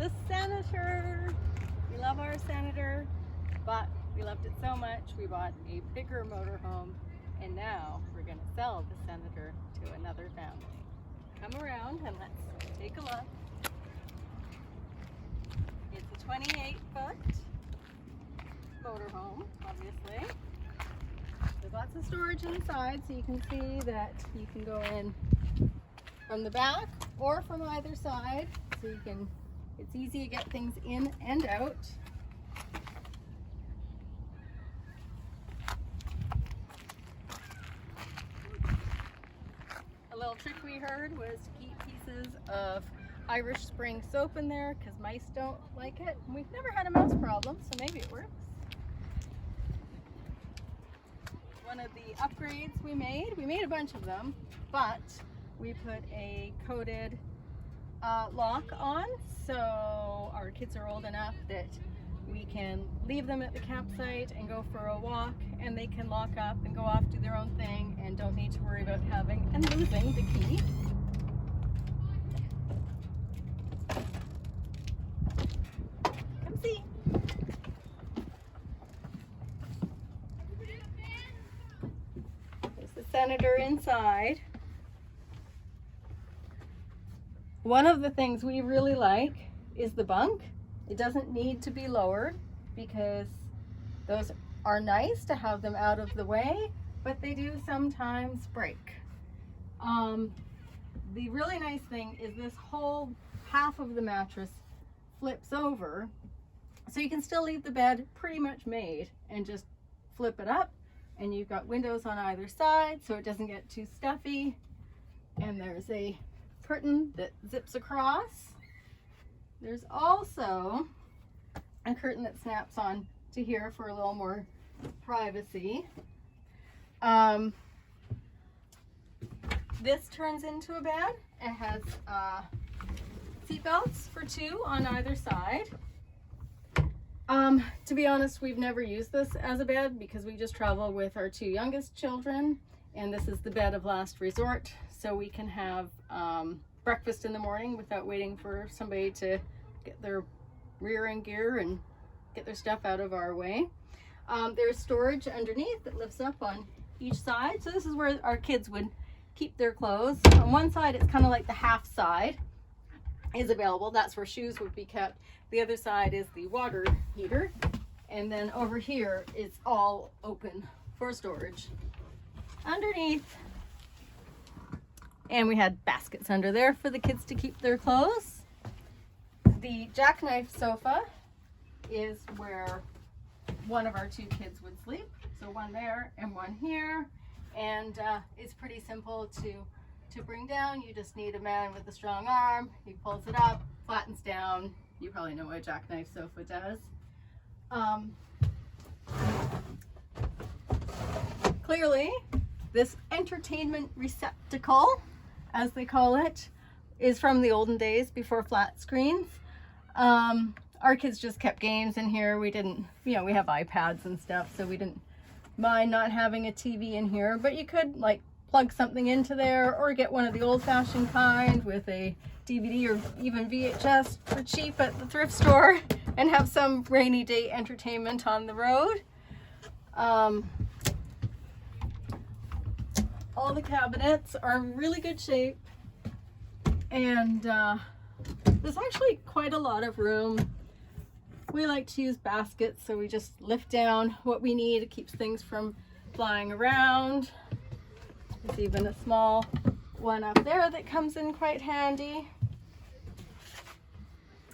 the Senator. We love our Senator, but we loved it so much we bought a bigger motorhome, and now we're going to sell the Senator to another family. Come around and let's take a look. It's a 28-foot motorhome, obviously. There's lots of storage inside, so you can see that you can go in from the back or from either side, so you can, it's easy to get things in and out. A little trick we heard was to keep pieces of Irish Spring soap in there because mice don't like it. And we've never had a mouse problem, so maybe it works. One of the upgrades we made a bunch of them, but we put a coated lock on, so our kids are old enough that we can leave them at the campsite and go for a walk, and they can lock up and go off, do their own thing, and don't need to worry about having and losing the key. Come see. There's the Senator inside. One of the things we really like is the bunk. It doesn't need to be lowered because those are nice to have them out of the way, but they do sometimes break. The really nice thing is this whole half of the mattress flips over, so you can still leave the bed pretty much made and just flip it up, and you've got windows on either side so it doesn't get too stuffy, and there's a curtain that zips across. There's also a curtain that snaps on to here for a little more privacy. This turns into a bed. It has seat belts for two on either side. To be honest, we've never used this as a bed because we just travel with our two youngest children, and this is the bed of last resort, so we can have breakfast in the morning without waiting for somebody to get their rear in gear and get their stuff out of our way. There's storage underneath that lifts up on each side, so this is where our kids would keep their clothes. On one side, it's kind of like the half side is available. That's where shoes would be kept. The other side is the water heater, and then over here it's all open for storage underneath. And we had baskets under there for the kids to keep their clothes. The jackknife sofa is where one of our two kids would sleep. So one there and one here. And it's pretty simple to bring down. You just need a man with a strong arm. He pulls it up, flattens down. You probably know what a jackknife sofa does. Clearly, this entertainment receptacle, as they call it, is from the olden days before flat screens. Our kids just kept games in here. We didn't, we have iPads and stuff, so we didn't mind not having a TV in here, but you could like plug something into there or get one of the old-fashioned kind with a DVD or even VHS for cheap at the thrift store and have some rainy day entertainment on the road. All the cabinets are in really good shape, and there's actually quite a lot of room. We like to use baskets, so we just lift down what we need. It keeps things from flying around. There's even a small one up there that comes in quite handy.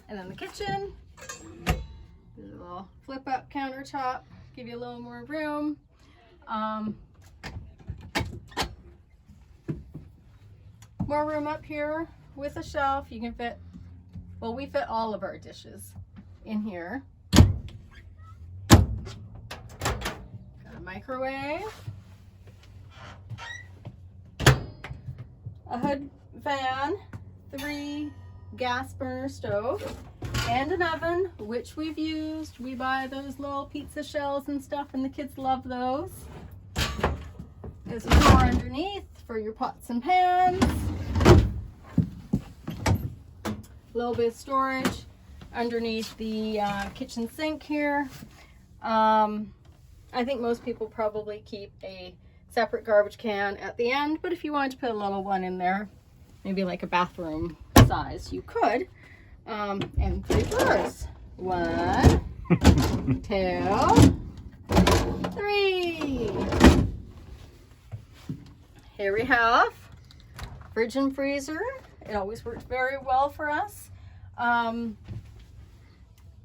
And then the kitchen, there's a little flip up countertop, give you a little more room. More room up here with a shelf. You can fit, well, we fit all of our dishes in here. Got a microwave, a hood fan, 3 gas burner stove, and an oven, which we've used. We buy those little pizza shells and stuff, and the kids love those. There's a drawer underneath for your pots and pans. A little bit of storage underneath the kitchen sink here. I think most people probably keep a separate garbage can at the end, but if you wanted to put a little one in there, maybe like a bathroom size, you could. And 3 drawers. 1, 2, 3. Here we have fridge and freezer. It always worked very well for us.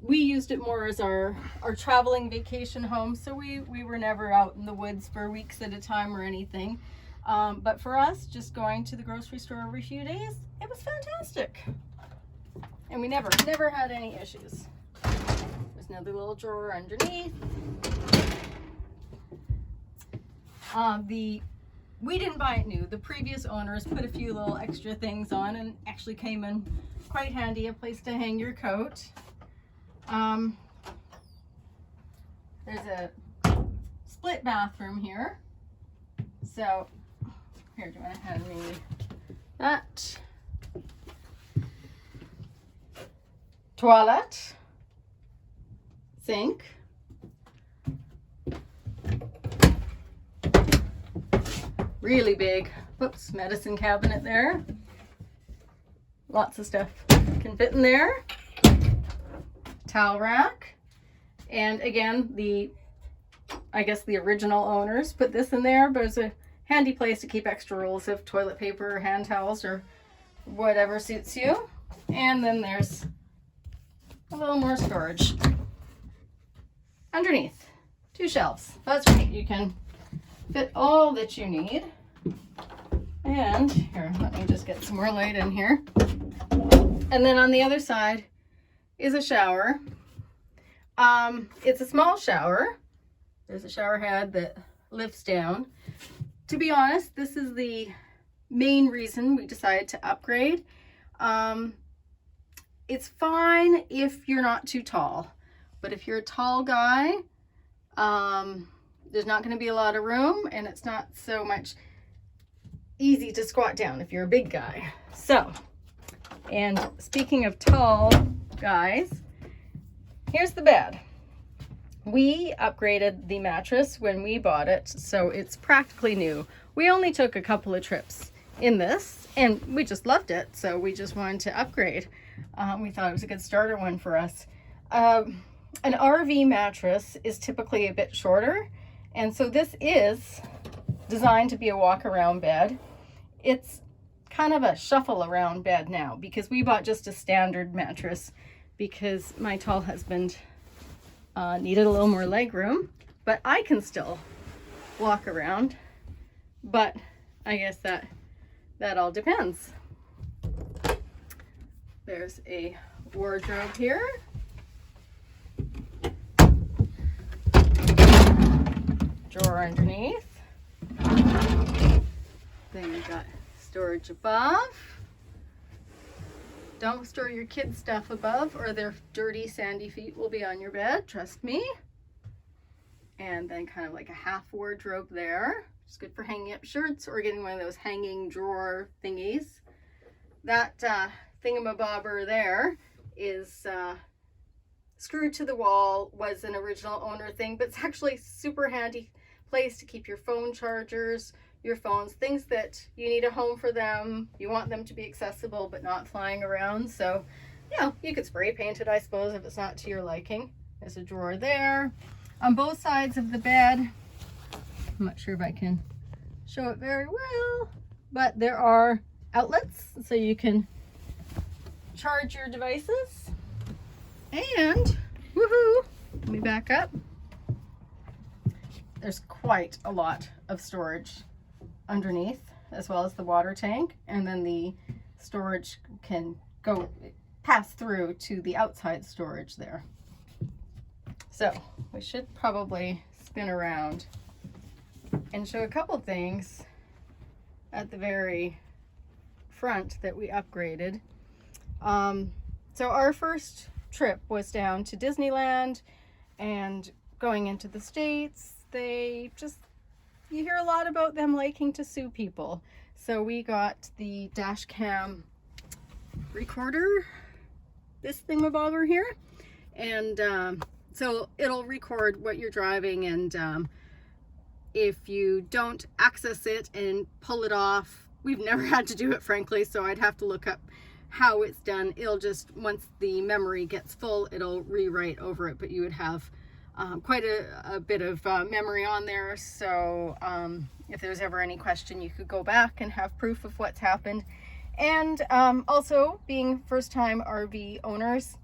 We used it more as our traveling vacation home, so we were never out in the woods for weeks at a time or anything. But for us, just going to the grocery store every few days, it was fantastic. And we never had any issues. There's another little drawer underneath. We didn't buy it new. The previous owners put a few little extra things on and actually came in quite handy, a place to hang your coat. There's a split bathroom here. So here, do you want to hand me that? Toilet, sink, really big, whoops, medicine cabinet there. Lots of stuff can fit in there. Towel rack, and again, I guess the original owners put this in there, but it's a handy place to keep extra rolls of toilet paper or hand towels or whatever suits you. And then there's a little more storage underneath. 2 shelves. That's right, you can fit all that you need. And here, let me just get some more light in here. And then on the other side is a shower. It's a small shower. There's a shower head that lifts down. To be honest, this is the main reason we decided to upgrade. It's fine if you're not too tall, but if you're a tall guy, there's not going to be a lot of room, and it's not so much easy to squat down if you're a big guy. So, and speaking of tall guys, here's the bed. We upgraded the mattress when we bought it, so it's practically new. We only took a couple of trips in this, and we just loved it, so we just wanted to upgrade. We thought it was a good starter one for us. An RV mattress is typically a bit shorter, and so this is designed to be a walk-around bed. It's kind of a shuffle-around bed now, because we bought just a standard mattress because my tall husband needed a little more leg room, but I can still walk around. But I guess that all depends. There's a wardrobe here. Drawer underneath. Then you've got storage above. Don't store your kids' stuff above, or their dirty, sandy feet will be on your bed, trust me. And then kind of like a half wardrobe there. It's good for hanging up shirts or getting one of those hanging drawer thingies. That thingamabobber there is screwed to the wall, was an original owner thing, but it's actually a super handy place to keep your phone chargers, your phones, things that you need a home for them. You want them to be accessible but not flying around. So, you know, you could spray paint it, I suppose, if it's not to your liking. There's a drawer there. On both sides of the bed, I'm not sure if I can show it very well, but there are outlets so you can charge your devices. And, woohoo, let me back up. There's quite a lot of storage underneath, as well as the water tank, and then the storage can pass through to the outside storage there. So we should probably spin around and show a couple things at the very front that we upgraded. So our first trip was down to Disneyland, and going into the States, you hear a lot about them liking to sue people. So we got the dash cam recorder this thingamabobber here. And so it'll record what you're driving, and if you don't access it and pull it off, we've never had to do it, frankly, so I'd have to look up how it's done. It'll just, once the memory gets full, it'll rewrite over it, but you would have quite a bit of memory on there. So if there's ever any question, you could go back and have proof of what's happened. And also, being first-time RV owners,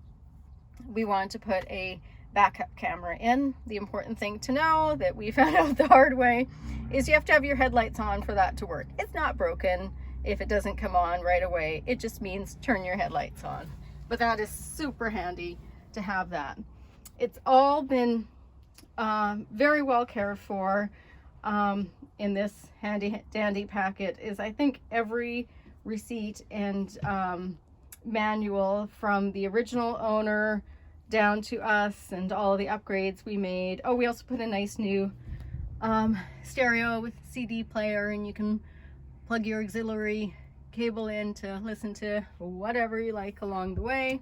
we wanted to put a backup camera in. The important thing to know that we found out the hard way is you have to have your headlights on for that to work. It's not broken if it doesn't come on right away. It just means turn your headlights on. But that is super handy to have that. It's all been very well cared for. In this handy dandy packet is, I think, every receipt and manual from the original owner down to us, and all the upgrades we made. Oh, we also put a nice new stereo with CD player, and you can plug your auxiliary cable in to listen to whatever you like along the way.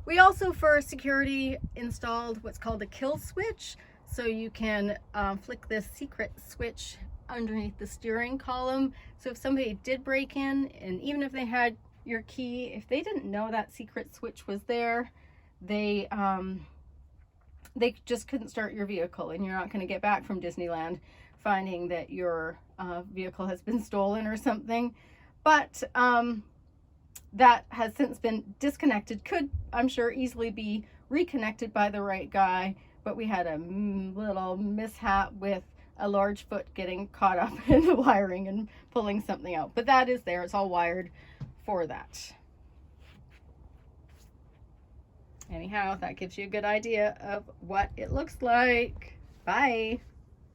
We also, for security, installed what's called a kill switch, so you can flick this secret switch underneath the steering column. So if somebody did break in, and even if they had your key, if they didn't know that secret switch was there, they just couldn't start your vehicle, and you're not going to get back from Disneyland finding that your vehicle has been stolen or something. But that has since been disconnected. Could, I'm sure, easily be reconnected by the right guy, but we had a little mishap with a large foot getting caught up in the wiring and pulling something out. But that is there. It's all wired for that. Anyhow, that gives you a good idea of what it looks like. Bye.